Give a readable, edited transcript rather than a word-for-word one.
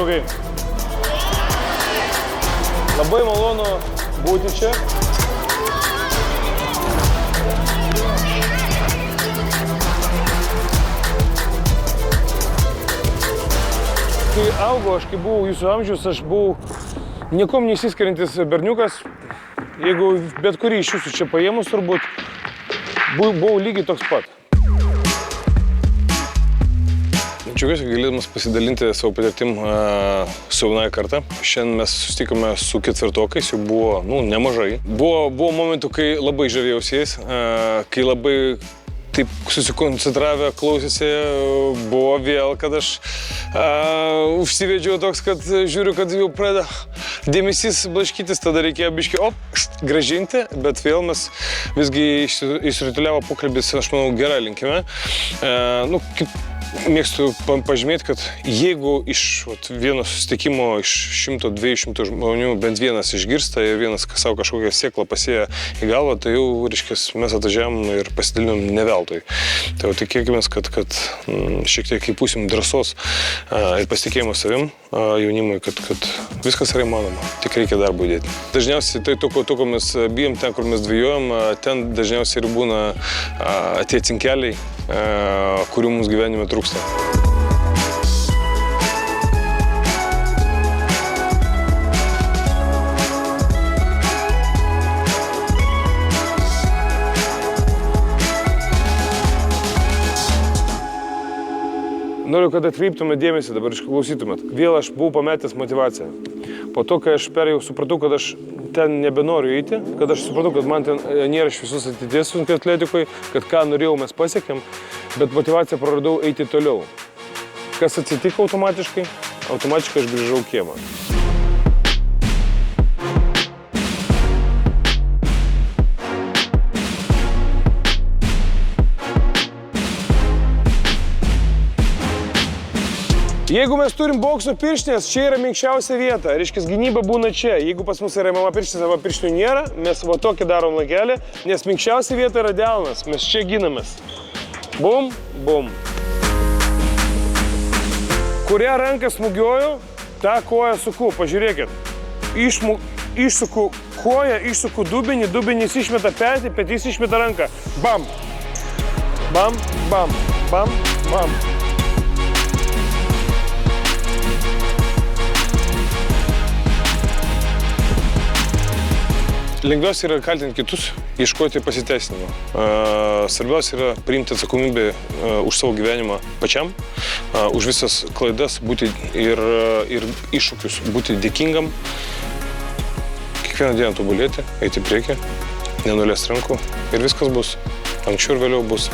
draugai. Labai malonu būti čia. Kai augau, aš kai buvau jūsų amžius, aš buvau niekom neišsiskiriantis berniukas. Jeigu bet kurį iš jūsų čia paėmus, turbūt buvau lygiai toks pat. Džiaugiuosi, galėdamas pasidalinti savo patirtim su jaunąja karta. Šiandien mes susitikome su ketvirtokais, jų buvo nemažai. Buvo momentų, kai labai žavėjausi jais, kai labai taip susikoncentravę klausėsi, buvo vėl, kad aš užsivedžiau toks, kad žiūriu, kad jau pradeda dėmesys blaškytis, tada reikėjo biškį grąžinti, bet vėl mes visgi išsirituliavo pokalbis, aš manau, gerą linkime. Kaip mėgstu pažymėti, kad jeigu iš vieno susitikimo iš 100-200 žmonių bent vienas išgirsta ir vienas savo kažkokią sėklą pasėja į galvą, tai jau, reiškia, mes atvažiavom ir pasidalinom ne veltui. Tai jau tikėkime, kad šiek tiek įpūsim drąsos ir pasitikėjimo savim jaunimui, kad viskas yra įmanoma, tik reikia darbo įdėti. Dažniausiai tai to, ko mes bijom, ten, kur mes dvejojam, ten dažniausiai ir būna tie cinkeliai, kurių mums gyvenime trūksta. Noriu, kad atkreiptumėt dėmesį, dabar išklausytumėt. Vėl aš buvau pametęs motyvaciją. Po to, kai aš perėjau, supratau, kad aš ten nebenoriu eiti, kad aš supratau, kad man ten nėra iš visus ateities sunkiai atletikoje, kad ką norėjau mes pasiekėm, bet motyvaciją praradau eiti toliau. Kas atsitiko automatiškai? Automatiškai aš grįžau kiemą. Jeigu mes turim bokso pirštinės, čia yra minkščiausia vieta. Reiškia, gynyba būna čia. Jeigu pas mus yra mama pirštinės arba pirštinių nėra, mes va tokį darom lankelį, nes minkščiausia vieta yra delnas. Mes čia ginamės. Bum, bum. Kurią ranką smūgiuoju, tą koją suku. Pažiūrėkit. Išsuku koją, išsuku dubenį, dubenis išmeta petį, petys išmeta ranką. Bam. Bam, bam, bam, bam. Lengviausia yra kaltinti kitus, ieškoti pasiteisinimo. Svarbiausia yra priimti atsakomybę už savo gyvenimą pačiam, už visas klaidas būti ir iššūkius, būti dėkingam. Kiekvieną dieną tobulėti, eiti į priekį, nenuleisti rankų ir viskas bus. Anksčiau ir vėliau bus.